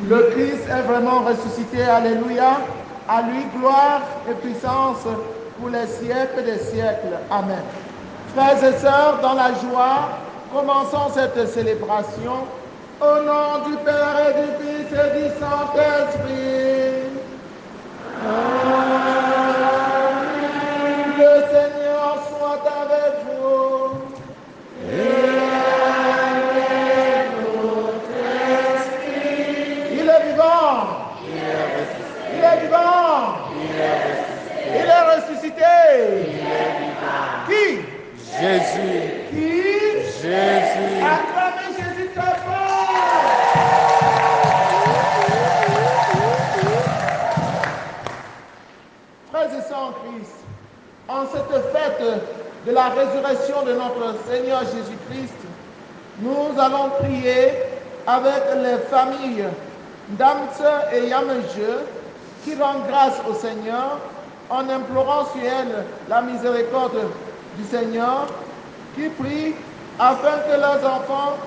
Le Christ est vraiment ressuscité. Alléluia. À lui, gloire et puissance pour les siècles des siècles. Amen. Frères et sœurs, dans la joie, commençons cette célébration au nom du Père et du Fils et du Saint-Esprit. Amen. Le Seigneur soit avec vous. Et avec votre esprit. Il est vivant. Il est vivant. Il est ressuscité. Qui? Jésus. Qui? Jésus. Acclamez Jésus très fort. Frères et sœurs en Christ, en cette fête de la résurrection de notre Seigneur Jésus-Christ, nous allons prier avec les familles d'Amtse et Yamejeu qui rendent grâce au Seigneur en implorant sur elles la miséricorde du Seigneur, qui prient afin que leurs enfants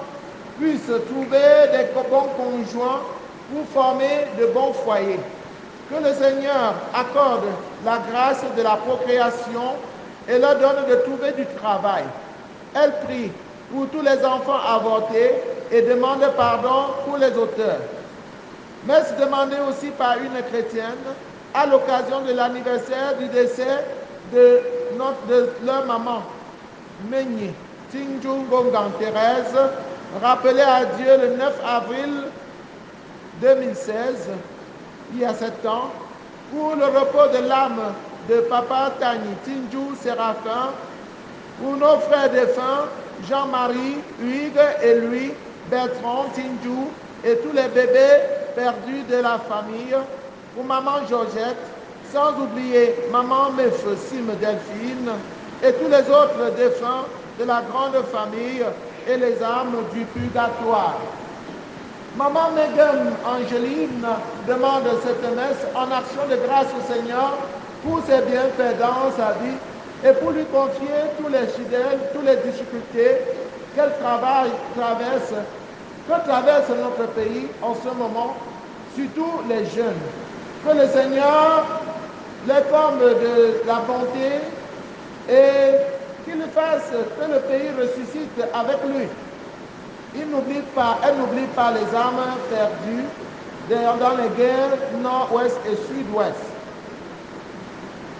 puissent trouver des bons conjoints pour former de bons foyers. Que le Seigneur accorde la grâce de la procréation et leur donne de trouver du travail. Elle prie pour tous les enfants avortés et demande pardon pour les auteurs. Mais se demander aussi par une chrétienne à l'occasion de l'anniversaire du décès de leur maman, Meigné Tinju Ngongan Thérèse, rappelée à Dieu le 9 avril 2016, il y a 7 ans, pour le repos de l'âme de Papa Tani Tinju Séraphin, pour nos frères défunts, Jean-Marie, Hugues et Louis, Bertrand Tinju et tous les bébés perdus de la famille, pour maman Georgette, sans oublier maman Mefeu Sim Delphine et tous les autres défunts de la grande famille et les âmes du purgatoire. Maman Megan Angeline demande cette messe en action de grâce au Seigneur pour ses bienfaits dans sa vie et pour lui confier tous les fidèles, toutes les difficultés qu'elle traverse notre pays en ce moment, surtout les jeunes. Que le Seigneur les forme de la bonté et qu'il fasse que le pays ressuscite avec lui. Elle n'oublie pas les âmes perdues dans les guerres nord-ouest et sud-ouest.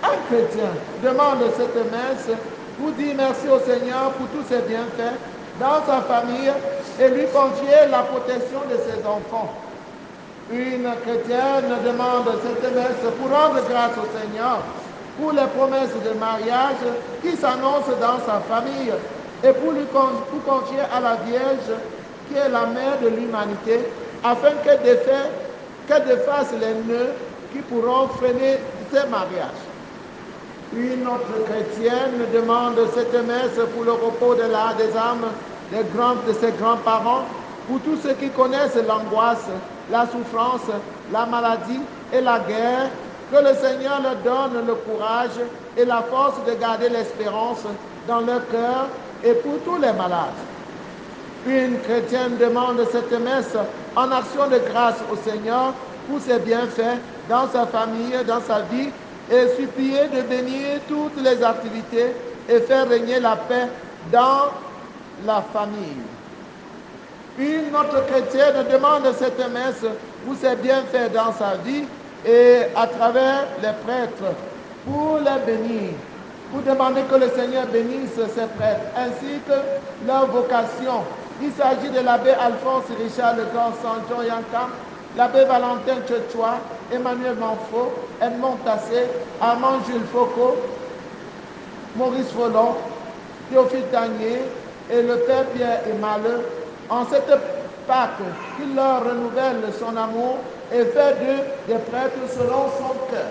Un chrétien demande cette messe pour dire merci au Seigneur pour tous ses bienfaits dans sa famille et lui confier la protection de ses enfants. Une chrétienne demande cette messe pour rendre grâce au Seigneur pour les promesses de mariage qui s'annoncent dans sa famille et pour confier à la Vierge qui est la mère de l'humanité afin qu'elle défasse les nœuds qui pourront freiner ces mariages. Une autre chrétienne demande cette messe pour le repos des âmes de ses grands-parents, pour tous ceux qui connaissent l'angoisse, la souffrance, la maladie et la guerre, que le Seigneur leur donne le courage et la force de garder l'espérance dans leur cœur et pour tous les malades. Une chrétienne demande cette messe en action de grâce au Seigneur pour ses bienfaits dans sa famille, dans sa vie, et supplier de bénir toutes les activités et faire régner la paix dans la famille. Une autre chrétienne demande cette messe pour ses bienfaits dans sa vie et à travers les prêtres pour les bénir, pour demander que le Seigneur bénisse ces prêtres ainsi que leur vocation. Il s'agit de l'abbé Alphonse Richard Le Grand Sanjon Yankam, l'abbé Valentin Tchetchoua, Emmanuel Manfo, Edmond Tassé, Armand Jules Foucault, Maurice Follon, Théophile Tagnier et le Père Pierre Emmanuel, en cette Pâque, qu'il leur renouvelle son amour et fait d'eux des prêtres selon son cœur.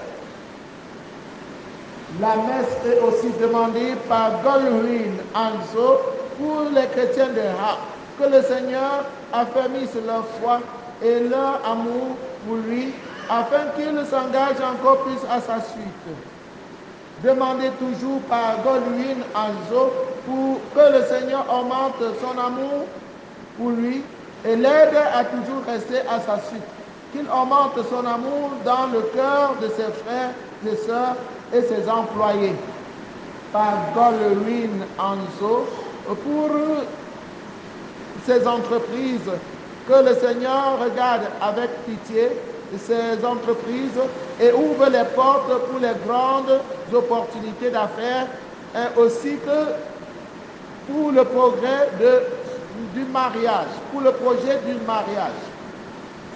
La messe est aussi demandée par Golwin Anzo pour les chrétiens de Ha, que le Seigneur affermisse leur foi et leur amour pour lui, afin qu'ils s'engagent encore plus à sa suite. Demandez toujours par Godwin Anzo pour que le Seigneur augmente son amour pour lui et l'aide à toujours rester à sa suite. qu'il augmente son amour dans le cœur de ses frères, ses sœurs et ses employés. Par Godwin Anso, pour ces entreprises, que le Seigneur regarde avec pitié ces entreprises et ouvre les portes pour les grandes opportunités d'affaires, et aussi que pour le progrès du mariage, pour le projet du mariage.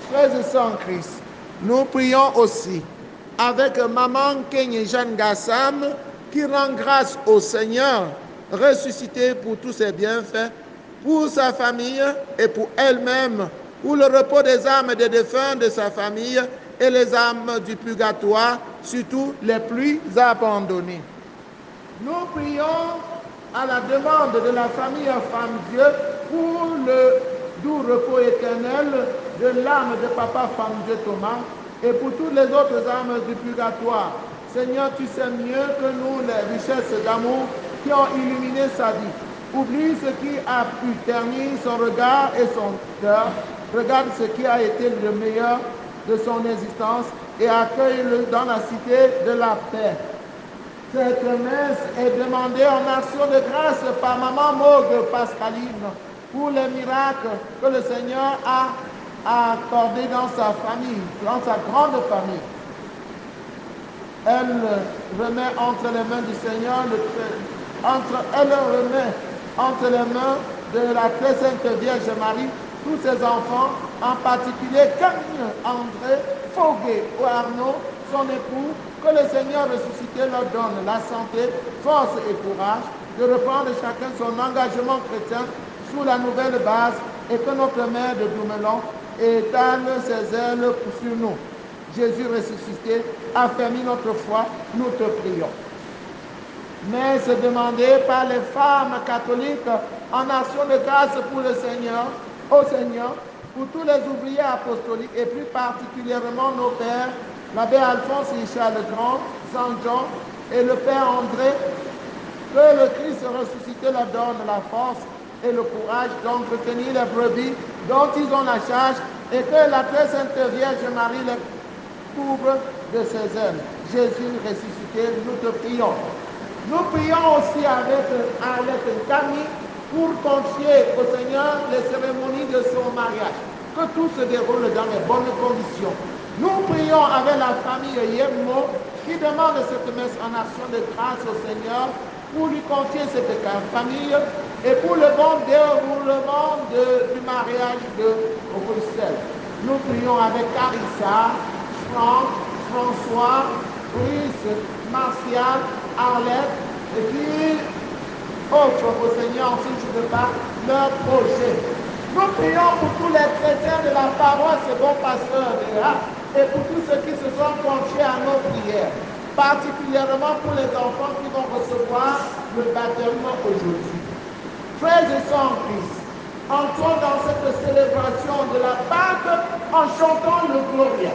Frères et sœurs en Christ, nous prions aussi avec Maman Kenye Jeanne Gassam qui rend grâce au Seigneur ressuscité pour tous ses bienfaits, pour sa famille et pour elle-même, pour le repos des âmes des défunts de sa famille et les âmes du purgatoire, surtout les plus abandonnés. Nous prions à la demande de la famille Femme Dieu pour le doux repos éternel de l'âme de Papa Femme Dieu Thomas et pour toutes les autres âmes du purgatoire. Seigneur, tu sais mieux que nous les richesses d'amour qui ont illuminé sa vie. Oublie ce qui a pu ternir son regard et son cœur. Regarde ce qui a été le meilleur de son existence et accueille-le dans la cité de la paix. Cette messe est demandée en action de grâce par Maman Maud Pascaline pour les miracles que le Seigneur a accordés dans sa famille, dans sa grande famille. Elle remet entre les mains du Seigneur, elle remet entre les mains de la très sainte Vierge Marie tous ses enfants, en particulier Camille, André, Foguet ou Arnaud, son époux, que le Seigneur ressuscité leur donne la santé, force et courage de reprendre chacun son engagement chrétien sous la nouvelle base et que notre Mère de Doumelon étale ses ailes sur nous. Jésus ressuscité, affermis notre foi, nous te prions. Messe demandée par les femmes catholiques en action de grâce pour le Seigneur, au Seigneur, pour tous les ouvriers apostoliques et plus particulièrement nos pères, l'abbé Alphonse Richard le Grand, Saint Jean et le Père André, que le Christ ressuscité leur donne la force et le courage d'entretenir les brebis dont ils ont la charge et que la très sainte Vierge Marie les couvre de ses ailes. Jésus ressuscité, nous te prions. Nous prions aussi avec Camille pour confier au Seigneur les cérémonies de son mariage. Que tout se déroule dans les bonnes conditions. Nous prions avec la famille Yemmo qui demande cette messe en action de grâce au Seigneur pour lui confier cette famille et pour le bon déroulement du mariage de Bruxelles. Nous prions avec Carissa, Franck, François, Brice, Martial, Arlette et qui offrent au Seigneur en signe de Pâques leur projet. Nous prions pour tous les chrétiens de la paroisse Bon Pasteur de Hatt et pour tous ceux qui se sont confiés à nos prières, particulièrement pour les enfants qui vont recevoir le baptême aujourd'hui. Frères et sœurs en Christ, entrons dans cette célébration de la Pâque en chantant le Gloria.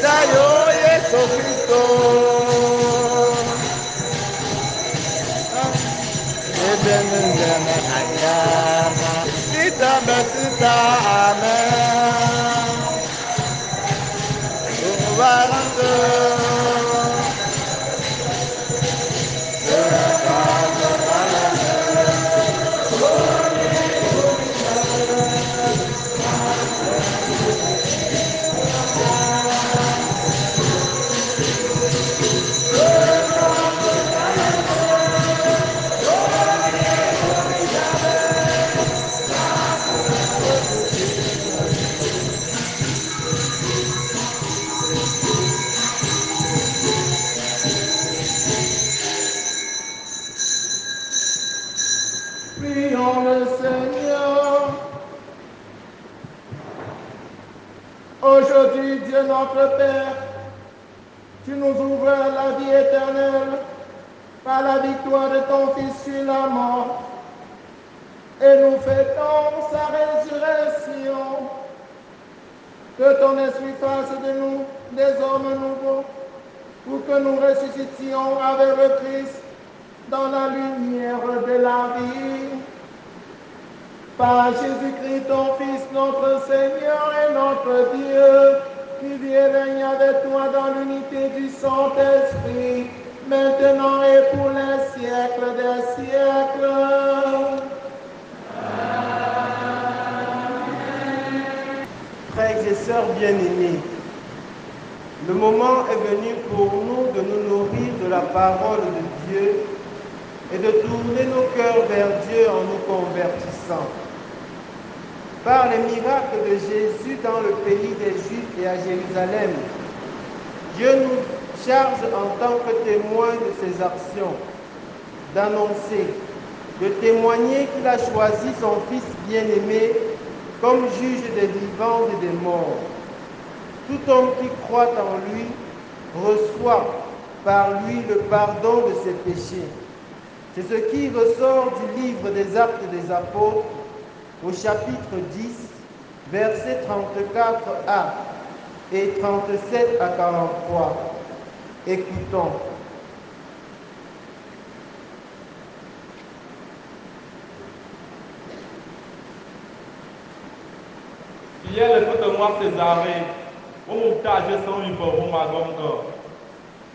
Dayo Yesu Kristo. Kita mesita amen. Ubarante. Prions le Seigneur. Aujourd'hui, Dieu notre Père, tu nous ouvres la vie éternelle par la victoire de ton Fils sur la mort. Et nous fêtons sa résurrection. Que ton esprit fasse de nous des hommes nouveaux, pour que nous ressuscitions avec le Christ dans la lumière de la vie. Par Jésus-Christ, ton Fils, notre Seigneur et notre Dieu, qui vit et règne avec toi dans l'unité du Saint-Esprit, maintenant et pour les siècles des siècles. Frères et sœurs bien-aimés, le moment est venu pour nous de nous nourrir de la parole de Dieu et de tourner nos cœurs vers Dieu en nous convertissant. Par les miracles de Jésus dans le pays des Juifs et à Jérusalem, Dieu nous charge en tant que témoins de ses actions, d'annoncer, de témoigner qu'il a choisi son Fils bien-aimé comme juge des vivants et des morts. Tout homme qui croit en lui reçoit par lui le pardon de ses péchés. C'est ce qui ressort du livre des Actes des Apôtres au chapitre 10, versets 34a et 37 à 43. Écoutons. Hier, le coup de moi, Césarée, où mon tas de son livre, où ma gongo.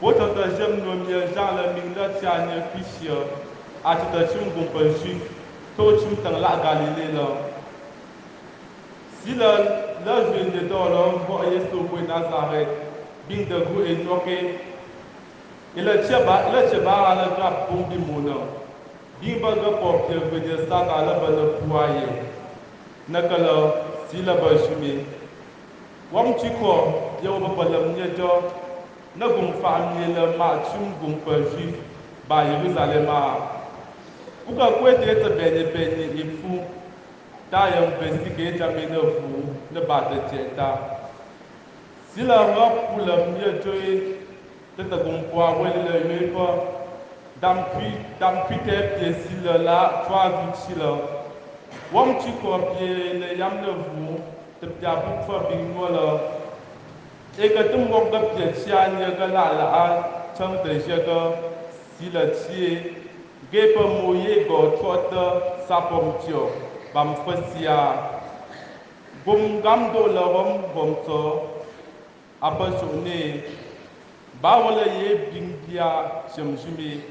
Où ton j'aime nos miens, Jean le mineur, tu as un fichier, à tout à chum, bon peu juif, tout chum, dans la Galilée, là. Si le jeune de l'homme, voyez ce que Nazareth, bin de goût et noqué, et le tchaba, à la grappe, bon, bimouna. Bin bague pour que vous dites ça dans le bon foyer. Nakala. Si la bashumi wam chiko yo babalam nyejo na gum famille le ma chum gum perji ba Jerusalem buka kwete te benye ifu ta yam besike ta me no fu ne ba te cheta si la rop pour le nyejo te te gum poa wele le yepo dam pi te pie si la toi vu la wam chiko pie le yam le vu te pia bu fa bing mo la e ka tum wok da pie chia nya ga la chang de je ga si la chi ge pa mo ye go tot sa pom tio bam fa sia gum gam do la wam bom to apa su ne ba wala ye bing pia shem shimi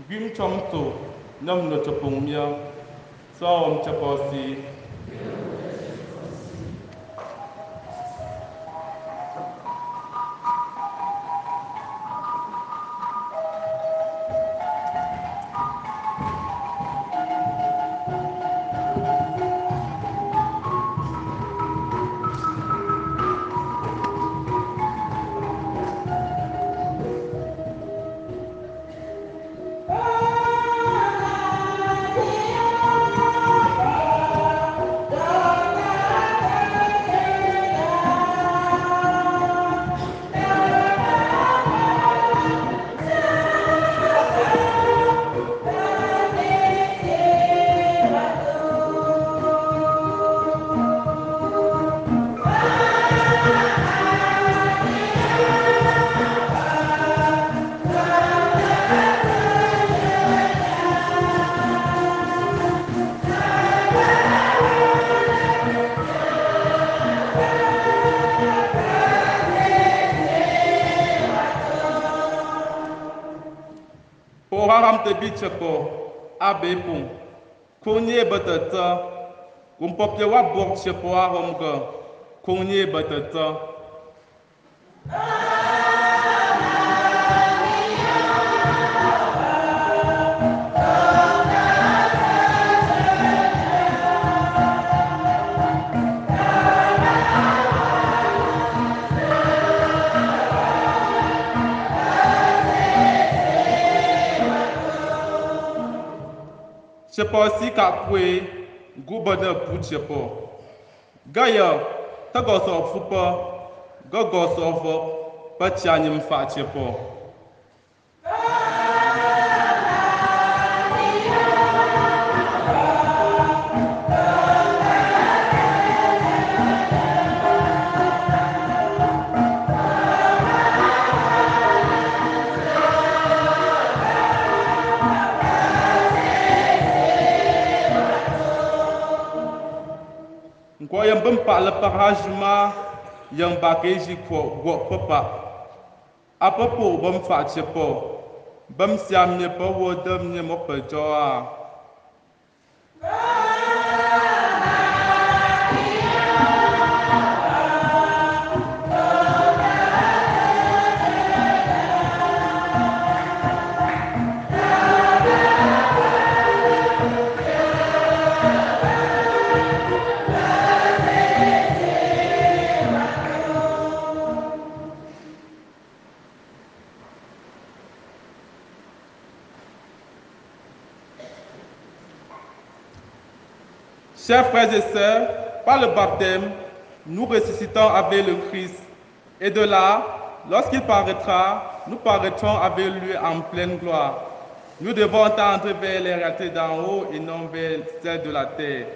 bim chom to nam no chapong mia Psalm Chaposi. te bichepo abepon konye batata kumpopye wa bok chepo aromga konye batata chepo si kapwe gubana pu chepo gaya tagoso fupa gogoso vo pachanyim fa chepo Kwa yang bempak lepas hajma yang bagai jiko gua papa apa pun bemfak cepo bem siamnya pewodamnya mau perjoa Chers frères et sœurs, par le baptême, nous ressuscitons avec le Christ. Et de là, lorsqu'il paraîtra, nous paraîtrons avec lui en pleine gloire. Nous devons tendre vers les réalités d'en haut et non vers celles de la terre.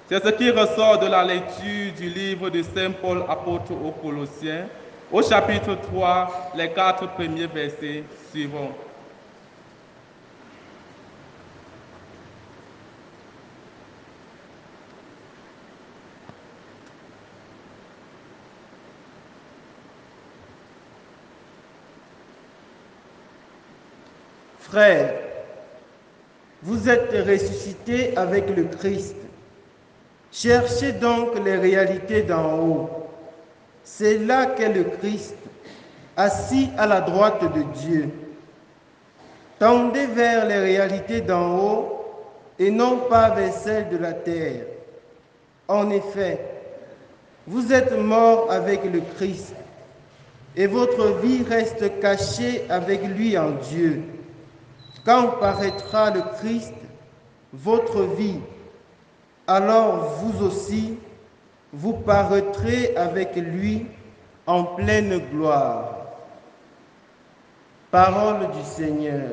C'est ce qui ressort de la lecture du livre de Saint Paul, apôtre aux Colossiens, au chapitre 3, les 4 premiers versets suivants. Frères, vous êtes ressuscités avec le Christ. Cherchez donc les réalités d'en haut. C'est là qu'est le Christ, assis à la droite de Dieu. Tendez vers les réalités d'en haut et non pas vers celles de la terre. En effet, vous êtes morts avec le Christ et votre vie reste cachée avec lui en Dieu. Quand paraîtra le Christ, votre vie, alors vous aussi, vous paraîtrez avec lui en pleine gloire. Parole du Seigneur.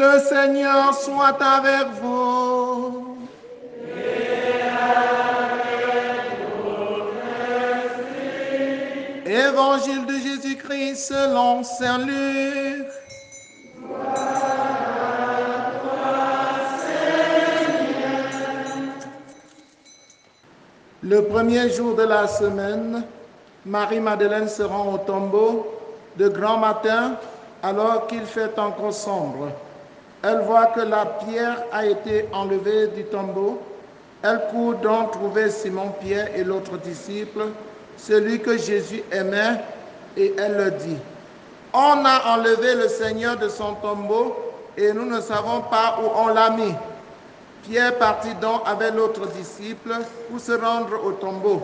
Le Seigneur soit avec vous. Évangile de Jésus-Christ selon Saint Luc. Le premier jour de la semaine, Marie-Madeleine se rend au tombeau de grand matin alors qu'il fait encore sombre. Elle voit que la pierre a été enlevée du tombeau. Elle court donc trouver Simon-Pierre et l'autre disciple, celui que Jésus aimait, et elle leur dit: « On a enlevé le Seigneur de son tombeau et nous ne savons pas où on l'a mis. » Pierre partit donc avec l'autre disciple pour se rendre au tombeau.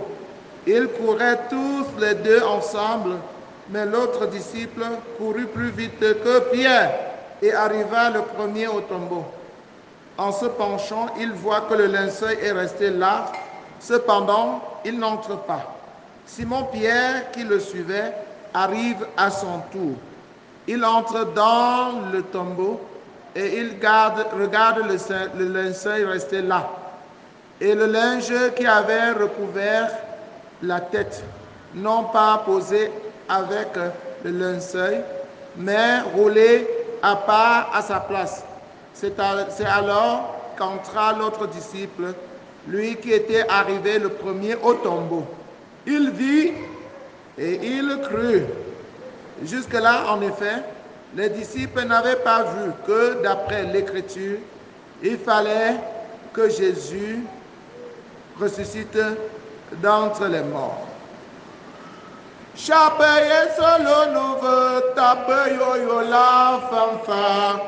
Ils couraient tous les deux ensemble, mais l'autre disciple courut plus vite que Pierre et arriva le premier au tombeau. En se penchant, il voit que le linceul est resté là. Cependant, il n'entre pas. Simon-Pierre, qui le suivait, arrive à son tour. Il entre dans le tombeau et il regarde le linceul resté là. Et le linge qui avait recouvert la tête, non pas posé avec le linceul, mais roulé à part à sa place. C'est alors qu'entra l'autre disciple, lui qui était arrivé le premier au tombeau. Il vit et il crut. Jusque-là, en effet, les disciples n'avaient pas vu que, d'après l'Écriture, il fallait que Jésus ressuscite d'entre les morts. Chapeye solo nouveau tape yo la fanfare.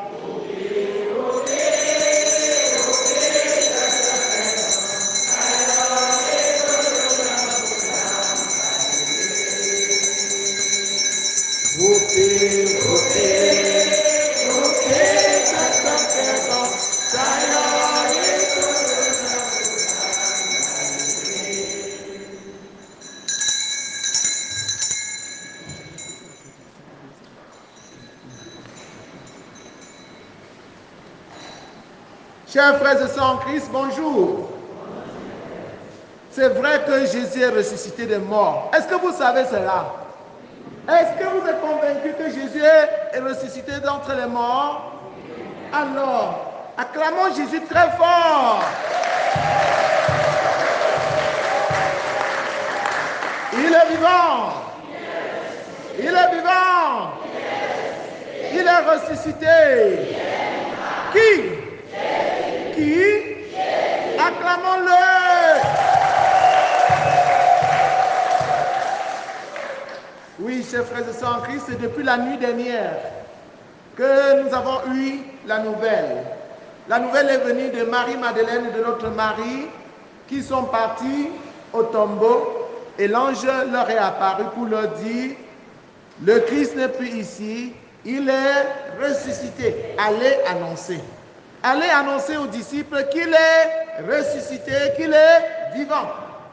Chers frères et sœurs en Christ, bonjour. C'est vrai que Jésus est ressuscité des morts. Est-ce que vous savez cela? Est-ce que vous êtes convaincus que Jésus est ressuscité d'entre les morts? Alors, acclamons Jésus très fort. Il est vivant. Il est vivant. Il est ressuscité. Qui? Qui? Acclamons-le. Oui, chers frères et sœurs en Christ, c'est depuis la nuit dernière que nous avons eu la nouvelle. La nouvelle est venue de Marie-Madeleine et de l'autre Marie qui sont partis au tombeau et l'ange leur est apparu pour leur dire: le Christ n'est plus ici, il est ressuscité. Allez annoncer. Allez annoncer aux disciples qu'il est ressuscité, qu'il est vivant.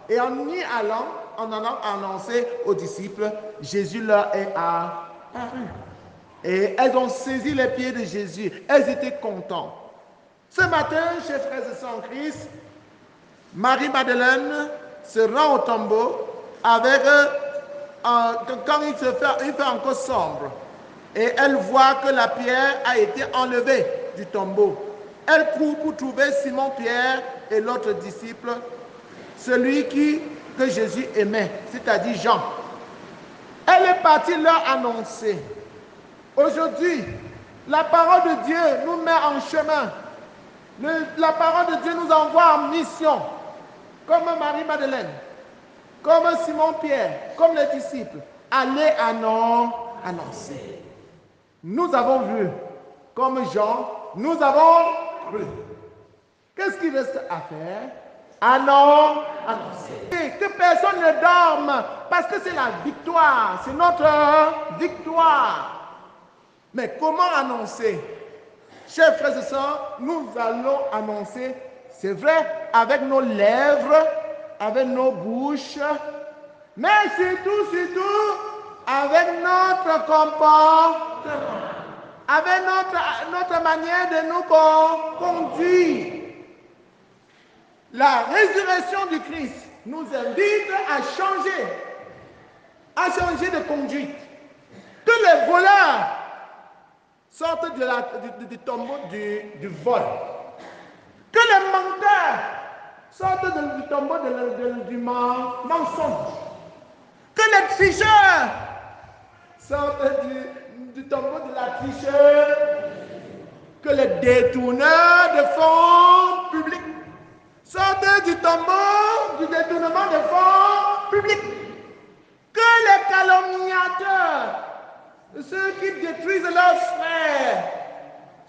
Et en y allant, en allant annoncer aux disciples, Jésus leur est apparu. Et elles ont saisi les pieds de Jésus. Elles étaient contentes. Ce matin, chers frères et sœurs en Christ, Marie-Madeleine se rend au tombeau avec, quand il fait encore sombre. Et elle voit que la pierre a été enlevée du tombeau. Elle court pour trouver Simon-Pierre et l'autre disciple, celui que Jésus aimait, c'est-à-dire Jean. Elle est partie leur annoncer. Aujourd'hui, la parole de Dieu nous met en chemin. La parole de Dieu nous envoie en mission, comme Marie-Madeleine, comme Simon-Pierre, comme les disciples. Allez annoncer. Nous avons vu, comme Jean, nous avons cru. Qu'est-ce qu'il reste à faire? Annoncer. Et que personne ne dorme, parce que c'est la victoire, c'est notre victoire. Mais comment annoncer? Chers frères et sœurs, nous allons annoncer, c'est vrai, avec nos lèvres, avec nos bouches, mais surtout, avec notre comportement. avec notre manière de nous conduire. La résurrection du Christ nous invite à changer de conduite. Que les voleurs sortent du tombeau du vol. Que les menteurs sortent du tombeau du mensonge. Que les tricheurs sortent du tombeau de la tricherie. Que les détourneurs de fonds publics sortent du tombeau du détournement de fonds publics. Que les calomniateurs, ceux qui détruisent leurs frères,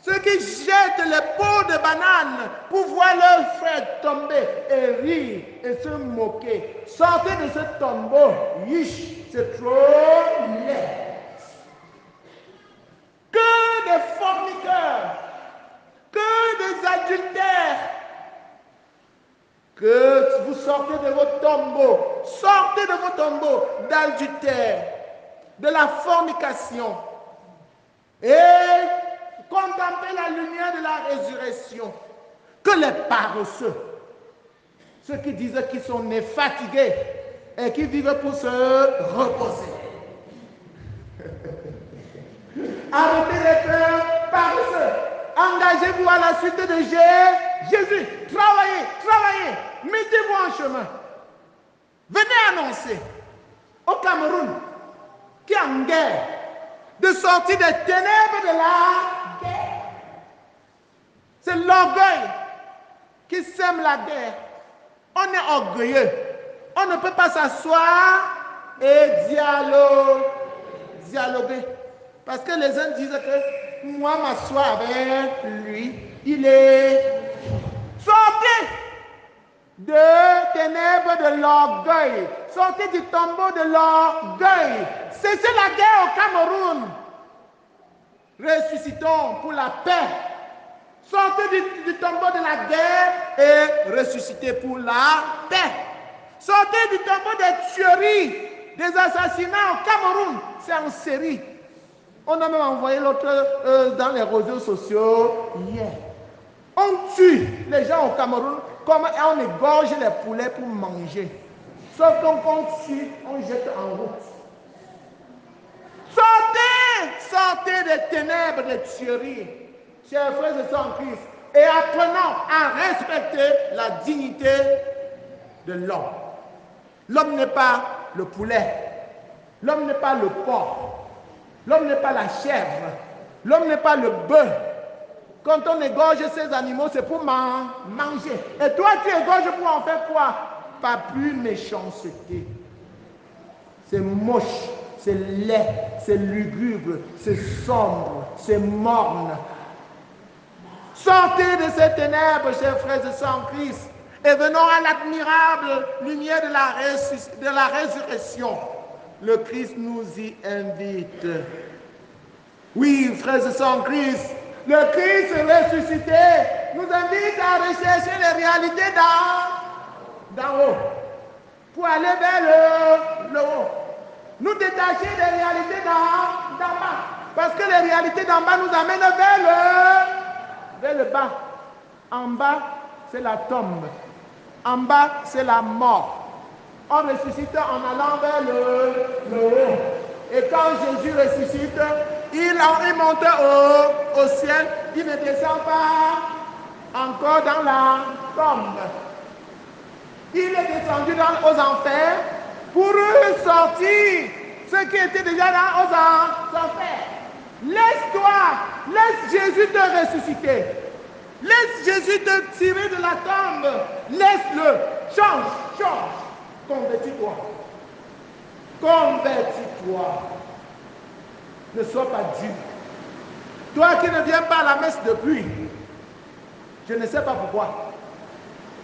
ceux qui jettent les pots de bananes pour voir leurs frères tomber et rire et se moquer, sortez de ce tombeau. Yish, c'est trop laid. Que des fornicateurs, que des adultères, que vous sortez de vos tombeaux d'adultère, de la fornication, et contemplez la lumière de la résurrection. Que les paresseux, ceux qui disent qu'ils sont nés fatigués et qui vivent pour se reposer, arrêtez d'être paresseux. Engagez-vous à la suite de Jésus. Travaillez. Mettez-vous en chemin. Venez annoncer au Cameroun qui est en guerre de sortir des ténèbres de la guerre. C'est l'orgueil qui sème la guerre. On est orgueilleux. On ne peut pas s'asseoir et dialoguer. Parce que les uns disent que moi m'assois avec lui, il est... Sortez de ténèbres de l'orgueil. Sortez du tombeau de l'orgueil. Cessez la guerre au Cameroun. Ressuscitons pour la paix. Sortez du tombeau de la guerre et ressuscitez pour la paix. Sortez du tombeau des tueries, des assassinats au Cameroun. C'est en série. On a même envoyé l'autre dans les réseaux sociaux hier. On tue les gens au Cameroun comme on égorge les poulets pour manger. Sauf qu'on tue, on jette en route. Sortez des ténèbres, des tueries, chers frères et sœurs en Christ, et apprenons à respecter la dignité de l'homme. L'homme n'est pas le poulet, l'homme n'est pas le porc, l'homme n'est pas la chèvre, l'homme n'est pas le bœuf. Quand on égorge ces animaux, c'est pour manger. Et toi, tu égorges pour en faire quoi? Pas plus méchanceté. C'est moche, c'est laid, c'est lugubre, c'est sombre, c'est morne. Sortez de ces ténèbres, chers frères et sœurs en Christ, et venons à l'admirable lumière de la résurrection. Le Christ nous y invite. Oui, frères et sœurs en Christ, le Christ ressuscité nous invite à rechercher les réalités d'en haut pour aller vers le haut. Nous détacher des réalités d'en bas. Parce que les réalités d'en bas nous amènent vers le bas. En bas, c'est la tombe. En bas, c'est la mort. On ressuscite en allant vers le haut. Et quand Jésus ressuscite, il monte au ciel. Il ne descend pas encore dans la tombe. Il est descendu aux enfers pour sortir ceux qui étaient déjà aux enfers. Laisse Jésus te ressusciter. Laisse Jésus te tirer de la tombe. Laisse-le. Change. Convertis-toi. Ne sois pas Dieu. Toi qui ne viens pas à la messe depuis, je ne sais pas pourquoi.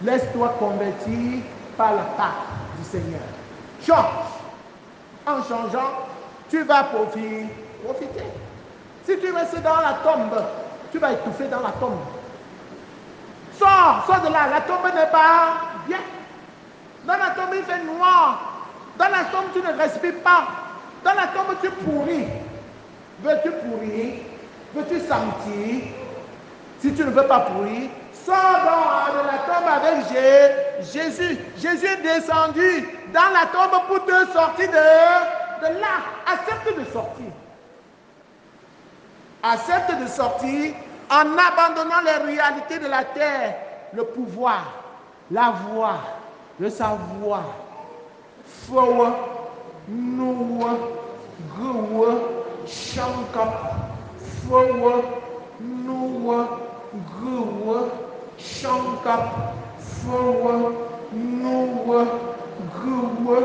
Laisse-toi convertir par la part du Seigneur. Change. En changeant, tu vas profiter. Si tu restes dans la tombe, tu vas étouffer dans la tombe. Sors de là. La tombe n'est pas bien. Dans la tombe, il fait noir. Dans la tombe, tu ne respires pas. Dans la tombe, tu pourris. Veux-tu pourrir? Veux-tu sentir? Si tu ne veux pas pourrir, sors donc de la tombe avec Jésus. Jésus est descendu dans la tombe pour te sortir de là. Accepte de sortir. Accepte de sortir en abandonnant les réalités de la terre, le pouvoir, la voix, le savoir. Fowa, Noua, Goua, Shankap, Fowa, Noua, Goua, Shankap, Fowa, Noua, Goua,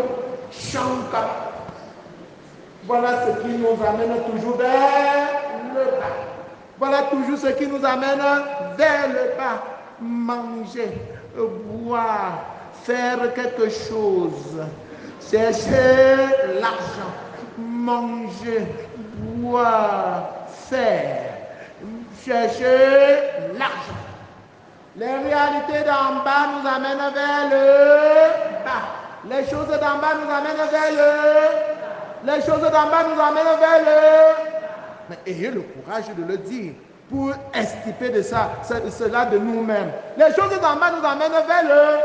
Shankap. Voilà ce qui nous amène toujours vers le bas. Voilà toujours ce qui nous amène vers le bas. Manger, boire, faire quelque chose. Chercher l'argent, manger, boire, faire. Chercher l'argent. Les réalités d'en bas nous amènent vers le bas. Les choses d'en bas nous amènent vers le. Les choses d'en bas nous amènent vers le. Mais ayez le courage de le dire pour extirper de cela de nous-mêmes. Les choses d'en bas nous amènent vers le.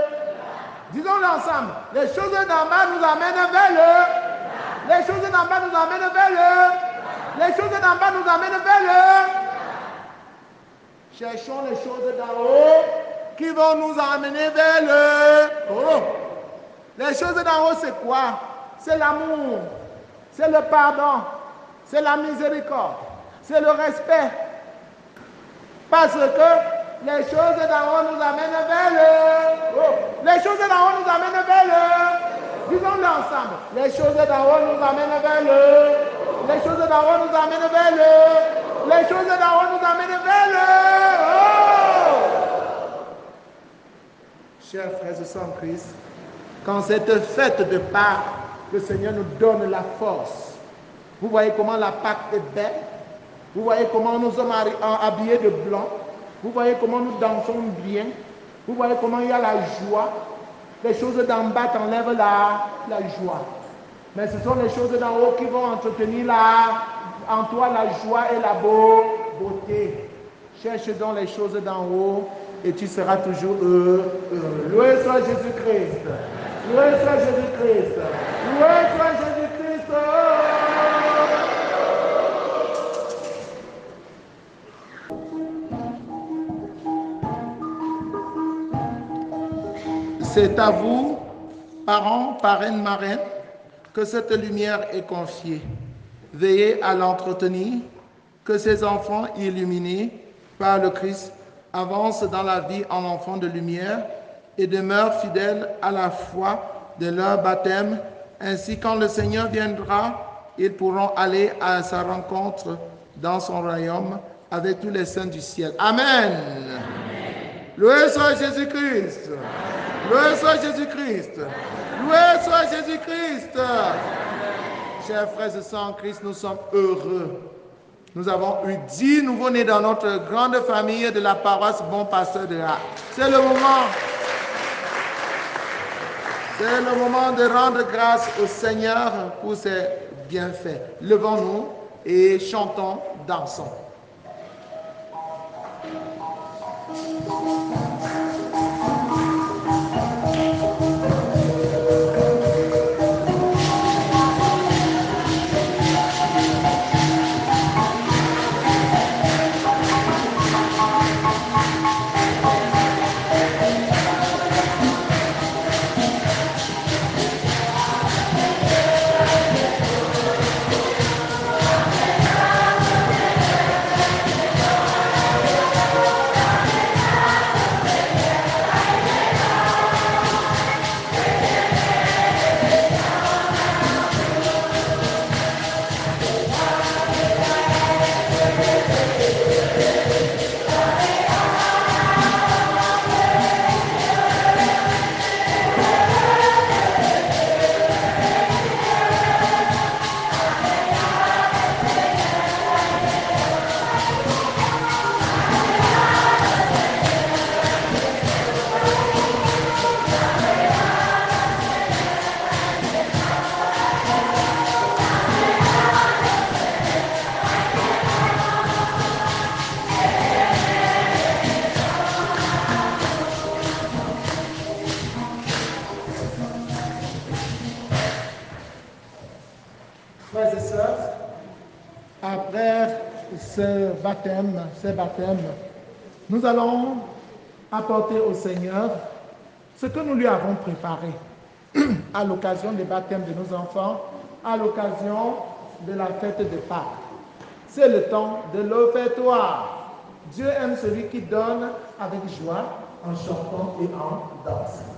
Disons-le ensemble. Les choses d'en bas nous amènent vers le. Les choses d'en bas nous amènent vers le. Les choses d'en bas nous amènent vers le. Cherchons les choses d'en haut qui vont nous amener vers le haut. Les choses d'en haut, c'est quoi? C'est l'amour, c'est le pardon, c'est la miséricorde, c'est le respect. Parce que les choses d'en haut nous amènent vers le haut. Les choses d'en haut nous amènent vers le. Disons-le ensemble. Les choses d'en haut nous amènent vers le. Les choses d'en haut nous amènent vers le. Les choses d'en haut nous amènent vers le haut. Chers frères et sœurs en Christ, quand cette fête de Pâques, le Seigneur nous donne la force. Vous voyez comment la Pâque est belle. Vous voyez comment nous sommes habillés de blanc. Vous voyez comment nous dansons bien. Vous voyez comment il y a la joie. Les choses d'en bas t'enlèvent la joie. Mais ce sont les choses d'en haut qui vont entretenir en toi la joie et la beauté. Cherche donc les choses d'en haut et tu seras toujours heureux. Loué soit Jésus-Christ. Loué soit Jésus-Christ. Loué soit Jésus-Christ. C'est à vous, parents, parraines, marraines, que cette lumière est confiée. Veillez à l'entretenir, que ces enfants illuminés par le Christ avancent dans la vie en enfants de lumière et demeurent fidèles à la foi de leur baptême. Ainsi, quand le Seigneur viendra, ils pourront aller à sa rencontre dans son royaume avec tous les saints du ciel. Amen. Loué soit Jésus-Christ. Loué soit Jésus-Christ. Loué soit Jésus-Christ. Chers frères et sœurs en Christ, nous sommes heureux. Nous avons eu 10 nouveaux-nés dans notre grande famille de la paroisse Bon Pasteur de Hague. C'est le moment. C'est le moment de rendre grâce au Seigneur pour ses bienfaits. Levons-nous et chantons, dansons. Après ces baptêmes, nous allons apporter au Seigneur ce que nous lui avons préparé à l'occasion des baptêmes de nos enfants, à l'occasion de la fête de Pâques. C'est le temps de l'offertoire. Dieu aime celui qui donne avec joie, en chantant et en dansant.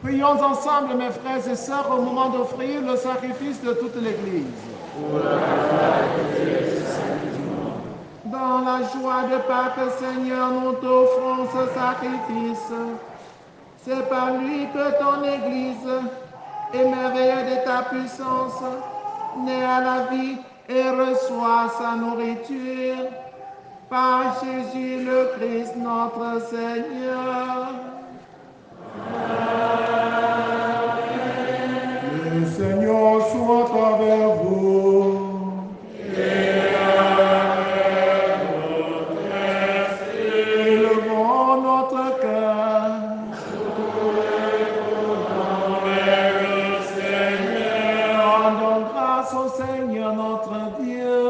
Prions ensemble, mes frères et sœurs, au moment d'offrir le sacrifice de toute l'Église. Dans la joie de Pâques, Seigneur, nous t'offrons ce sacrifice. C'est par lui que ton Église émerveillé de ta puissance, né à la vie et reçoit sa nourriture. Par Jésus le Christ notre Seigneur. Le Seigneur soit avec vous. Élevons notre cœur. Rendons grâce au Seigneur notre Dieu.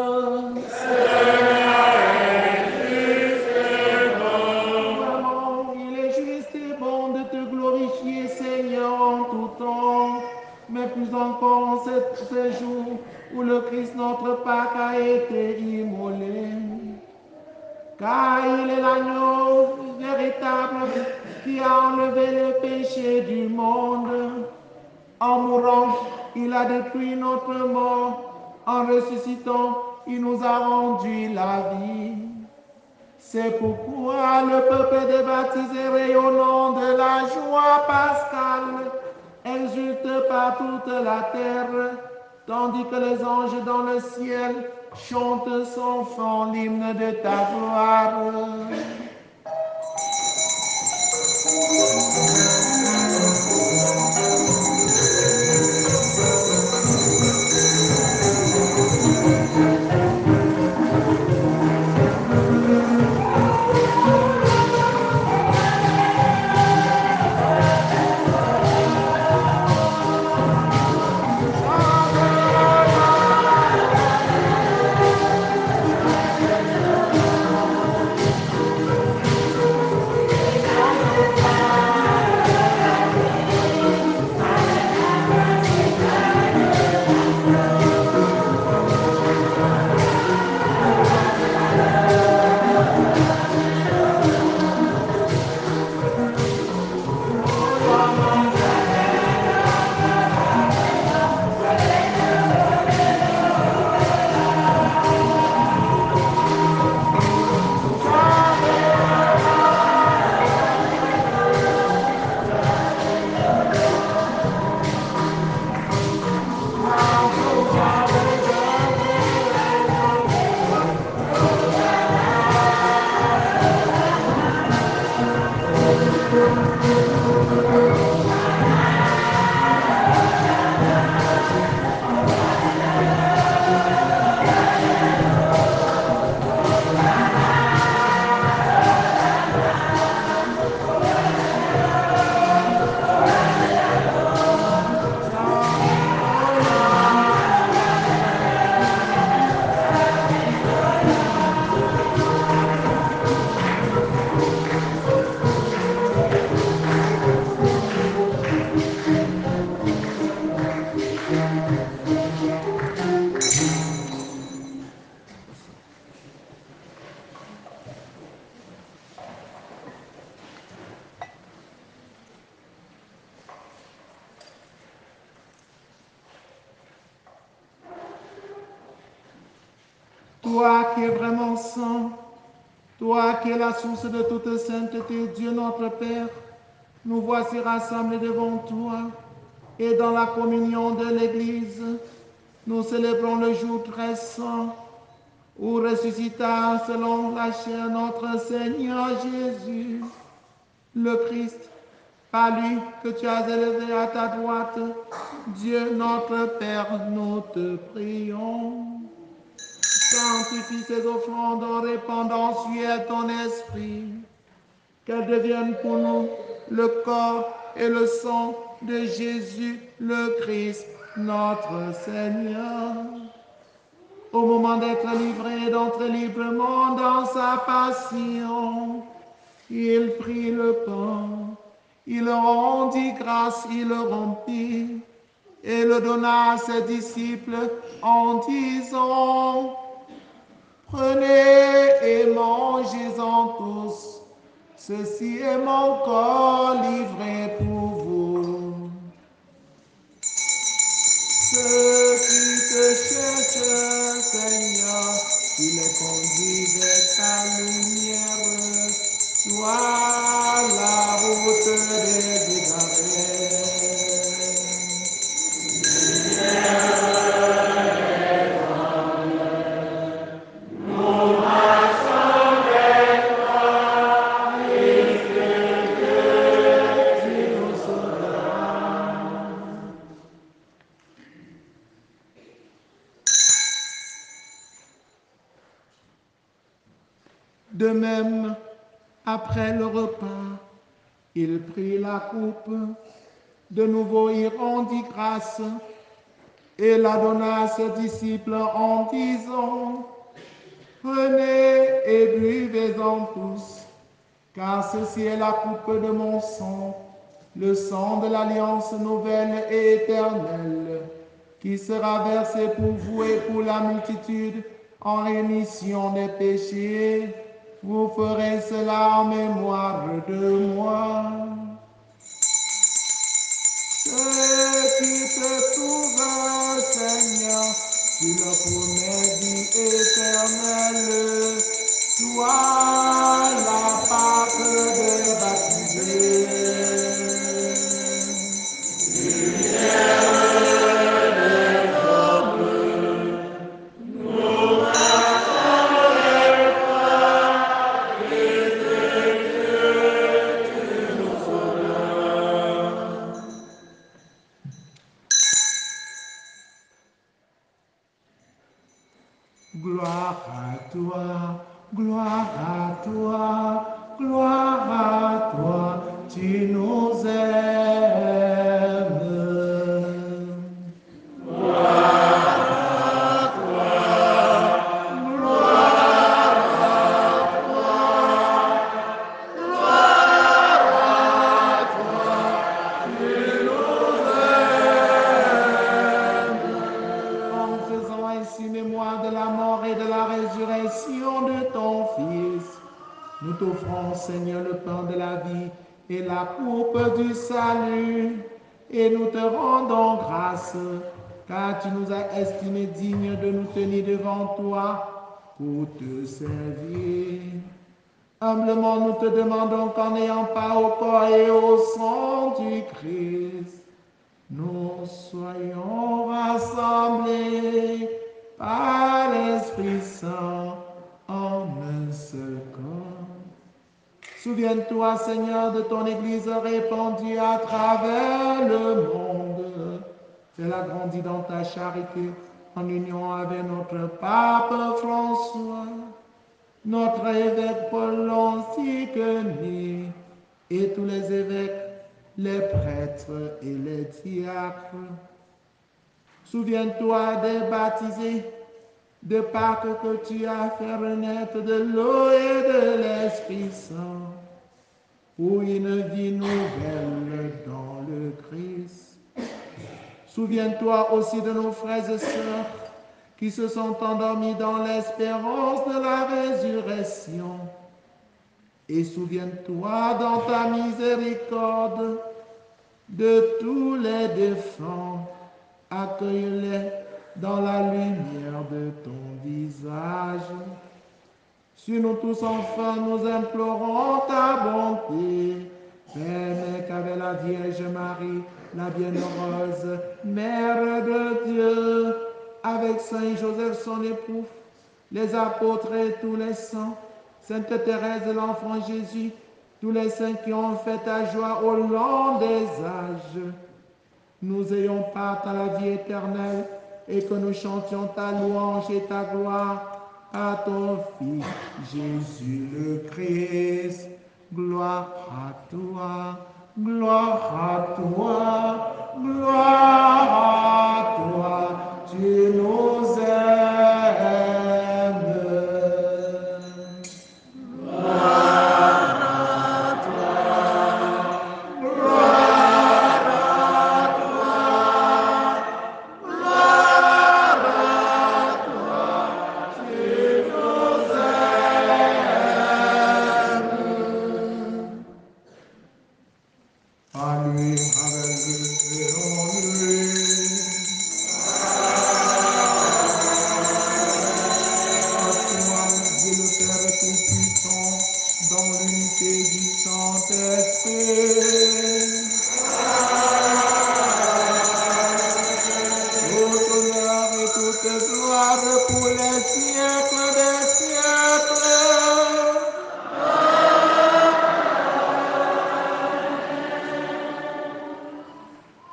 Vraiment, il est juste et bon de te glorifier, Seigneur, en tout temps, mais plus encore en ce jour où le Christ notre Pâque a été immolé. Car il est l'agneau véritable qui a enlevé le péché du monde. En mourant, il a détruit notre mort. En ressuscitant, il nous a rendu la vie. C'est pourquoi le peuple des baptisés rayonnant de la joie pascale exulte par toute la terre, tandis que les anges dans le ciel chantent sans fin l'hymne de ta gloire. Toi qui es vraiment saint, toi qui es la source de toute sainteté, Dieu notre Père, nous voici rassemblés devant toi et dans la communion de l'Église, nous célébrons le jour très saint où ressuscita selon la chair notre Seigneur Jésus, le Christ, par lui que tu as élevé à ta droite. Dieu notre Père, nous te prions. Sanctifie ces offrandes en répandant sur elles ton esprit, qu'elles deviennent pour nous le corps et le sang de Jésus le Christ, notre Seigneur. Au moment d'être livré, d'entrer librement dans sa passion, il prit le pain, il rendit grâce, il le rompit et le donna à ses disciples en disant: prenez et mangez-en tous. Ceci est mon corps livré pour vous. Ceux qui te cherchent, Seigneur, tu les conduis vers ta lumière. Sois la route des égarés. De même, après le repas, il prit la coupe. De nouveau, il rendit grâce et la donna à ses disciples en disant, « Prenez et buvez-en tous, car ceci est la coupe de mon sang, le sang de l'alliance nouvelle et éternelle, qui sera versé pour vous et pour la multitude en rémission des péchés. Vous ferez cela en mémoire de moi. » Que tu te trouves, Seigneur, sur la promesse vie éternelle, sois la Pâque des baptisés. Gloire à toi, gloire à toi, gloire à toi, tu nous aimes. En faisant ainsi mémoire de la mort et de la résurrection de ton Fils, nous t'offrons, Seigneur, le pain de la vie et la coupe du salut, et nous te rendons grâce, car tu nous as estimés dignes de nous tenir devant toi pour te servir. Humblement, nous te demandons qu'en ayant part au corps et au sang du Christ, nous soyons rassemblés par l'Esprit Saint en un seul corps. Souviens-toi, Seigneur, de ton Église répandue à travers le monde. Fais-la grandir dans ta charité en union avec notre pape François, notre évêque Paul Antiquené et tous les évêques, les prêtres et les diacres. Souviens-toi des baptisés, de Pâques que tu as fait renaître de l'eau et de l'Esprit Saint, pour une vie nouvelle dans le Christ. Souviens-toi aussi de nos frères et sœurs qui se sont endormis dans l'espérance de la résurrection. Et souviens-toi dans ta miséricorde de tous les défunts. Accueille-les dans la lumière de ton visage. Sur nous tous enfin, nous implorons ta bonté. Permets qu'avec la Vierge Marie, la bienheureuse Mère de Dieu, avec Saint Joseph son époux, les apôtres et tous les saints, Sainte Thérèse de l'Enfant Jésus, tous les saints qui ont fait ta joie au long des âges, nous ayons part à la vie éternelle et que nous chantions ta louange et ta gloire à ton Fils Jésus le Christ. Gloire à toi, gloire à toi, gloire à toi, tu nous aimes.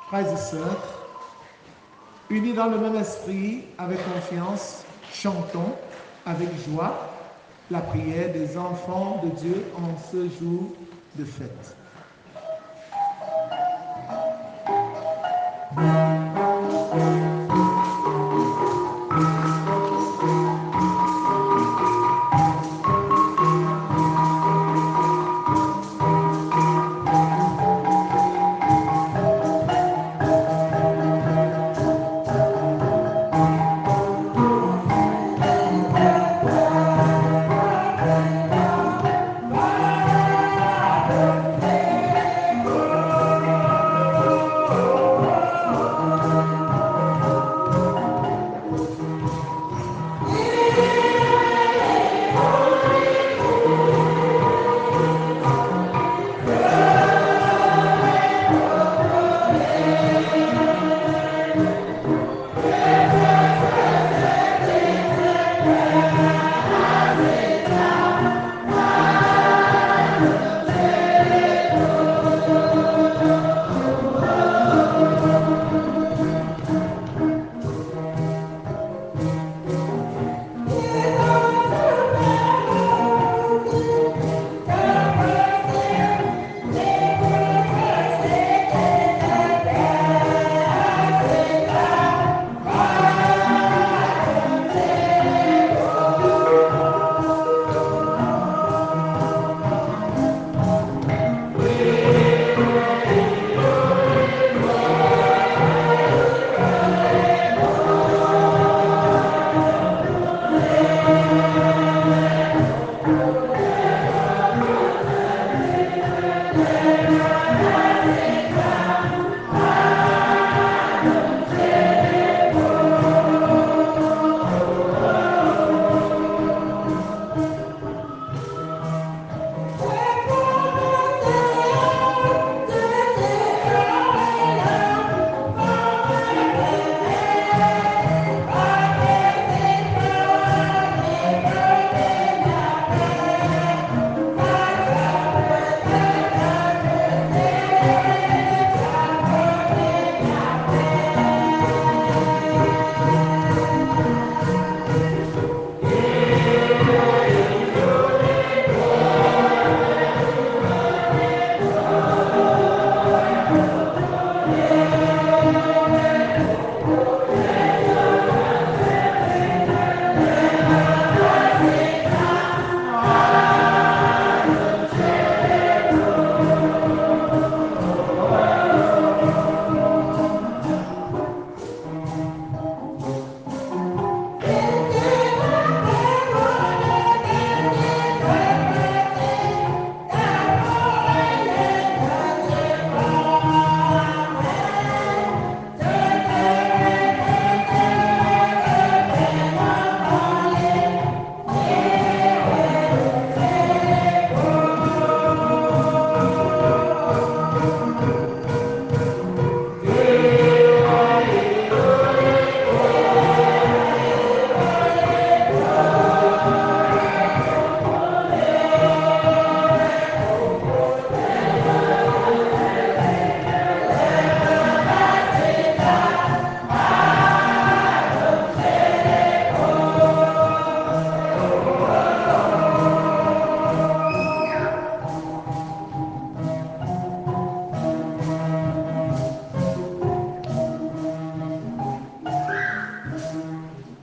Frères et sœurs, unis dans le même esprit, avec confiance, chantons avec joie la prière des enfants de Dieu en ce jour de fête.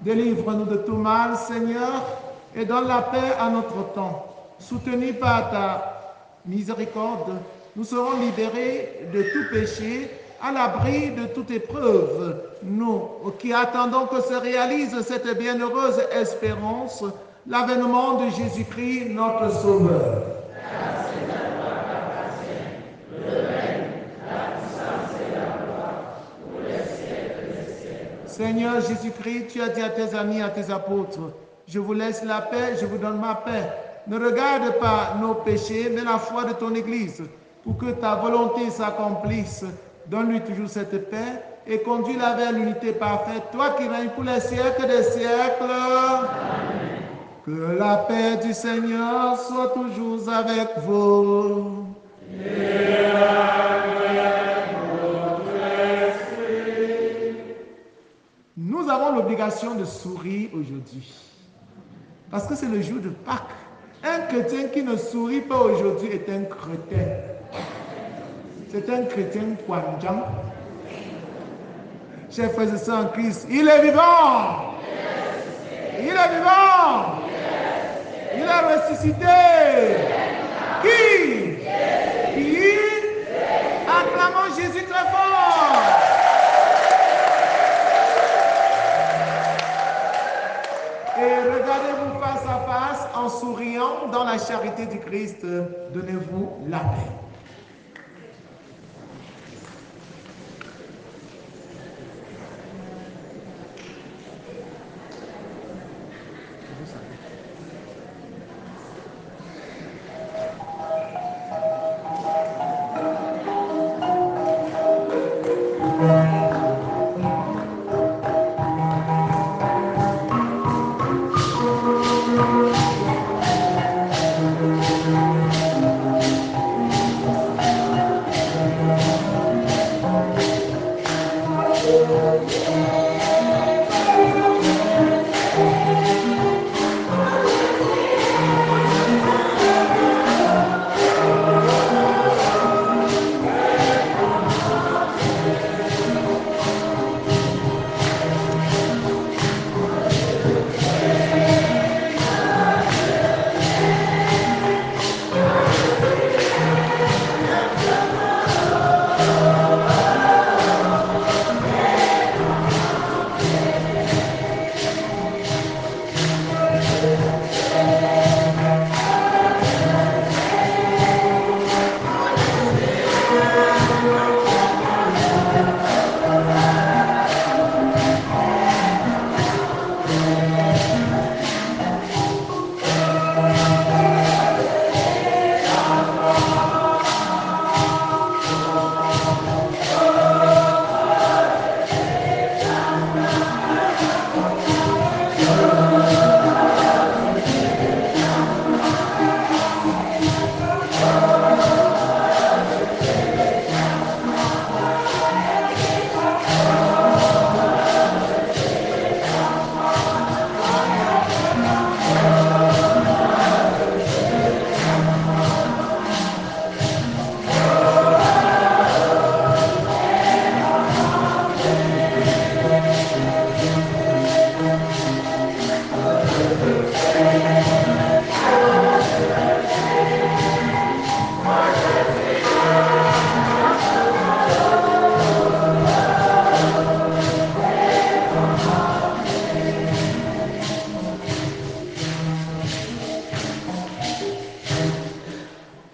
Délivre-nous de tout mal, Seigneur, et donne la paix à notre temps. Soutenus par ta miséricorde, nous serons libérés de tout péché, à l'abri de toute épreuve. Nous qui attendons que se réalise cette bienheureuse espérance, l'avènement de Jésus-Christ, notre Sauveur. Seigneur Jésus-Christ, tu as dit à tes amis, à tes apôtres, je vous laisse la paix, je vous donne ma paix. Ne regarde pas nos péchés, mais la foi de ton Église, pour que ta volonté s'accomplisse. Donne-lui toujours cette paix et conduis-la vers l'unité parfaite, toi qui règnes pour les siècles des siècles. Amen. Que la paix du Seigneur soit toujours avec vous. Nous avons l'obligation de sourire aujourd'hui. Parce que c'est le jour de Pâques. Un chrétien qui ne sourit pas aujourd'hui est un crétin. C'est un chrétien kwanjang. Chers frères et sœurs en Christ, il est vivant. Il est vivant. Il est ressuscité. Qui? Acclamons Jésus très fort. Et regardez-vous face à face en souriant dans la charité du Christ. Donnez-vous la paix.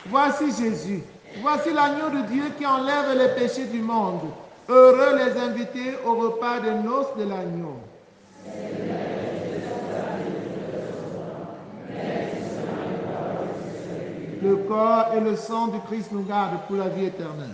Voici Jésus. Voici l'agneau de Dieu qui enlève les péchés du monde. Heureux les invités au repas des noces de l'agneau. Le corps et le sang du Christ nous gardent pour la vie éternelle.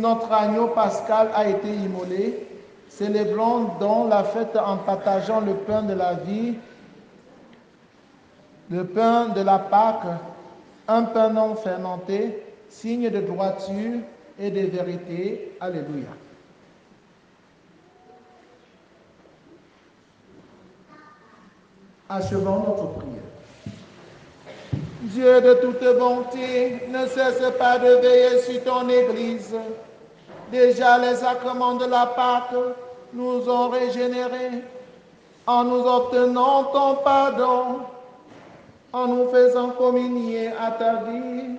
notre agneau pascal a été immolé. Célébrons donc la fête en partageant le pain de la vie, le pain de la Pâque, un pain non fermenté, signe de droiture et de vérité. Alléluia. Achevons notre prière. Dieu de toute bonté, ne cesse pas de veiller sur ton Église. Déjà les sacrements de la Pâque nous ont régénérés en nous obtenant ton pardon, en nous faisant communier à ta vie.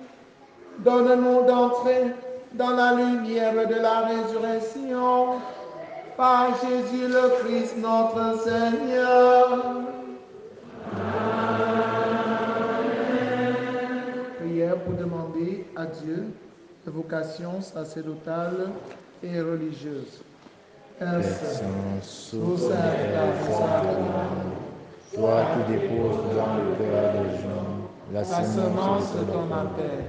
Donne-nous d'entrer dans la lumière de la résurrection par Jésus le Christ notre Seigneur. Prière pour demander à Dieu de vocation sacerdotale et religieuse. Père Saint, sous cette toi qui déposes dans le cœur des gens la semence de ton appel.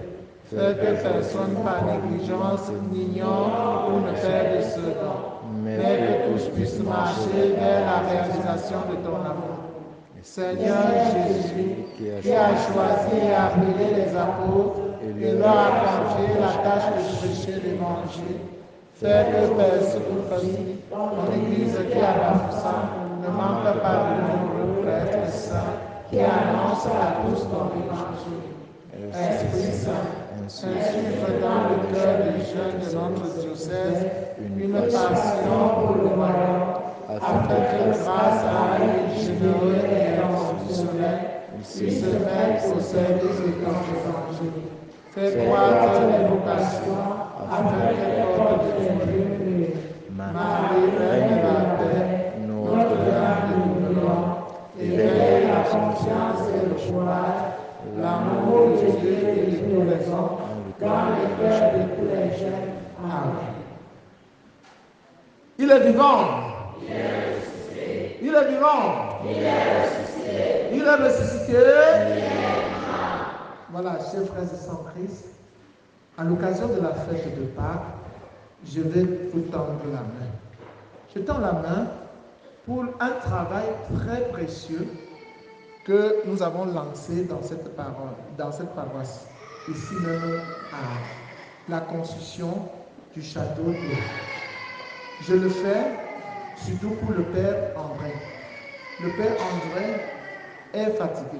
Fais que personne par négligence n'ignore ou ne perde ce don, mais que tous puissent marcher vers la réalisation de ton amour. Seigneur Jésus, qui a choisi et appelé les apôtres et leur a confié la tâche de prêcher l'Évangile, fais que personne, ton Église qui a la puissance, ne manque pas de nombreux prêtres saints qui annoncent à tous ton Évangile. Esprit Saint, insuffle dans le cœur des jeunes de notre diocèse une passion pour le royaume, afin que grâce à un vie généreux et institutionnel, ils se mettent au service de ton Évangile. Fais croître les vocations, afin qu'elles portent des fruits. Marie, Reine de la paix, notre Dame de douleur, éveille la confiance et le courage, l'amour de Dieu et de tous les hommes, dans le cœur de tous les jeunes. Amen. Il est vivant. Il est vivant. Il est ressuscité. Voilà, chers frères et sœurs en Christ, à l'occasion de la fête de Pâques, je vais vous tendre la main. Je tends la main pour un travail très précieux que nous avons lancé dans cette paroisse, ici même à la construction du château d'eau. Je le fais surtout pour le Père André. Le Père André est fatigué.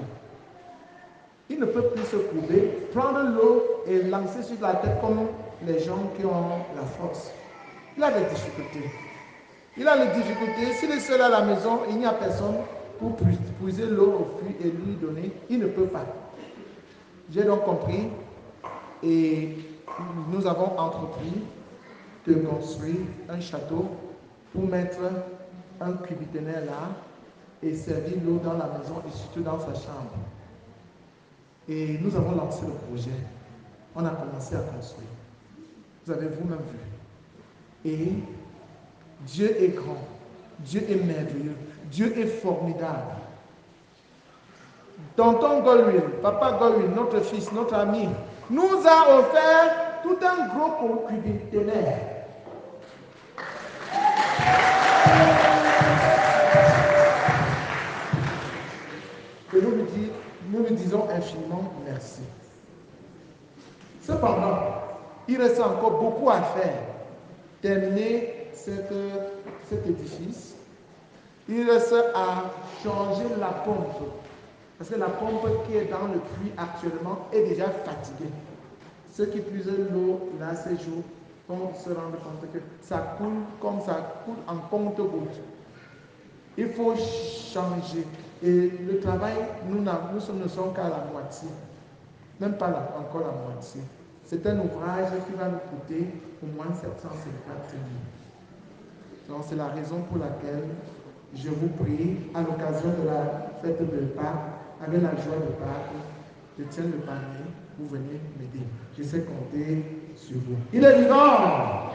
Il ne peut plus se courber, prendre l'eau et lancer sur la tête comme les gens qui ont la force. Il a des difficultés. Il a des difficultés. S'il est seul à la maison, il n'y a personne pour puiser l'eau au puits et lui donner. Il ne peut pas. J'ai donc compris et nous avons entrepris de construire un château pour mettre un cubiténaire là et servir l'eau dans la maison et surtout dans sa chambre. Et nous avons lancé le projet. On a commencé à construire. Vous avez vous-même vu. Et Dieu est grand. Dieu est merveilleux. Dieu est formidable. Tonton Golwin, Papa Golwin, notre fils, notre ami, nous a offert tout un gros cubiténaire. Et nous lui disons infiniment merci. Cependant, il reste encore beaucoup à faire. Terminer cet édifice. Il reste à changer la pompe. Parce que la pompe qui est dans le puits actuellement est déjà fatiguée. Ceux qui puisent l'eau là ces jours vont se rendre compte que ça coule comme ça coule en compte-gouttes. Il faut changer. Et le travail, nous ne sommes qu'à la moitié. Même pas encore la moitié. C'est un ouvrage qui va nous coûter au moins 750 000. Donc c'est la raison pour laquelle je vous prie, à l'occasion de la fête de Pâques, avec la joie de Pâques, je tiens le panier, vous venez m'aider. Je sais compter sur vous. Il est vivant!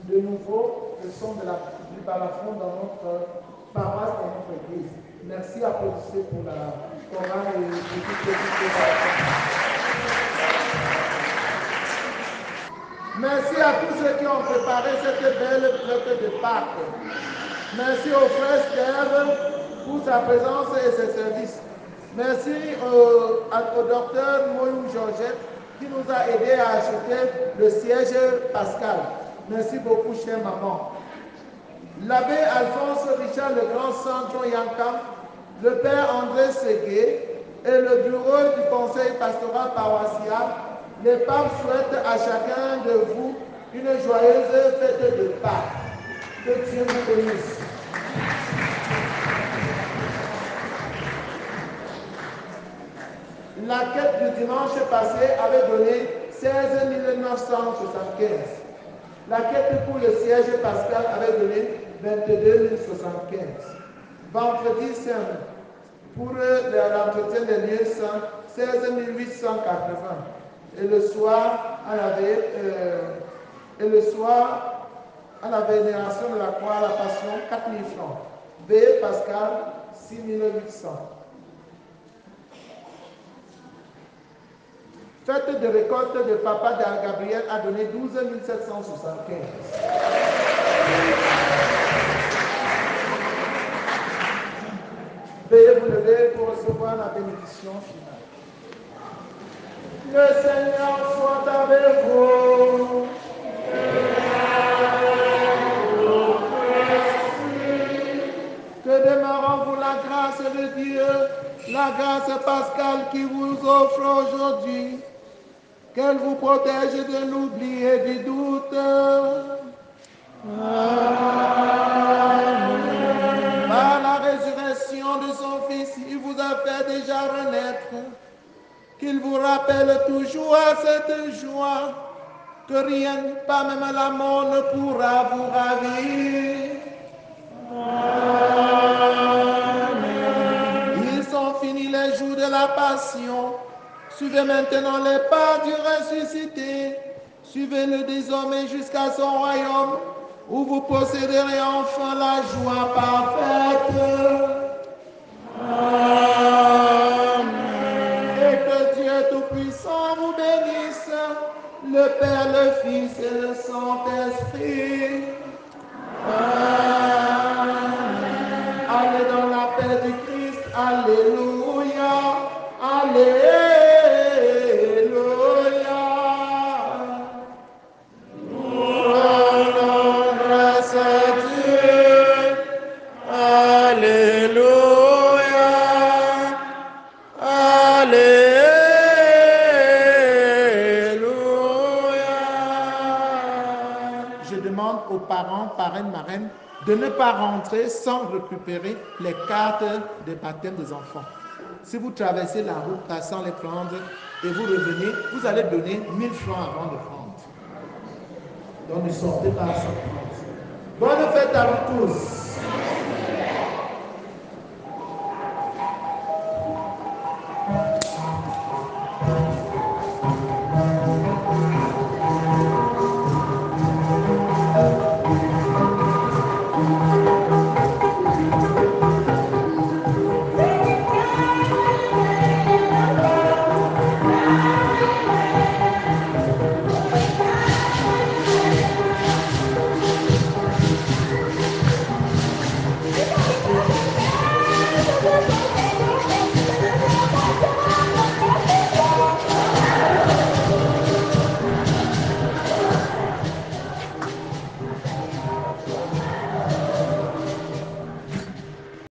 de nouveau le son du balafon dans notre paroisse, dans notre église. Merci, applaudissez pour la chorale et pour toutes les Merci à tous ceux qui ont préparé cette belle fête de Pâques. Merci au frère Steve pour sa présence et ses services. Merci au docteur Moyou Georgette qui nous a aidés à acheter le siège pascal. Merci beaucoup, chère maman. L'abbé Alphonse Richard le Grand Centre Yankam, le père André Ségué et le bureau du conseil pastoral paroissial, les papes souhaitent à chacun de vous une joyeuse fête de Pâques. Que Dieu vous bénisse. La quête du dimanche passé avait donné 16 975. La quête pour le siège pascal avait donné 22 075. Vendredi saint, pour l'entretien des lieux saints, 16 880. Et le soir, à la vénération de la croix, à la passion, 4 000 francs. Veillée pascal, 6 800. Fête de récolte de Papa Gabriel a donné 12 775. Veuillez vous lever pour recevoir la bénédiction finale. Le Seigneur soit avec vous. Que demeure en vous la grâce de Dieu, la grâce pascale qui vous offre aujourd'hui. Qu'elle vous protège de l'oubli et du doute. Amen. Par la résurrection de son Fils, il vous a fait déjà renaître. Qu'il vous rappelle toujours à cette joie que rien, pas même la mort, ne pourra vous ravir. Amen. Ils sont finis les jours de la passion. Suivez maintenant les pas du ressuscité. Suivez-le désormais jusqu'à son royaume, où vous posséderez enfin la joie parfaite. Amen. Et que Dieu Tout-Puissant vous bénisse, le Père, le Fils et le Saint-Esprit. Amen. Allez dans la paix du Christ. Alléluia. Alléluia. Parents, parraines, marraines, de ne pas rentrer sans récupérer les cartes de baptême des enfants. Si vous traversez la route passant les prendre et vous revenez, vous allez donner 1000 francs avant de prendre. Donc ne sortez pas sans prendre. Bonne fête à vous tous.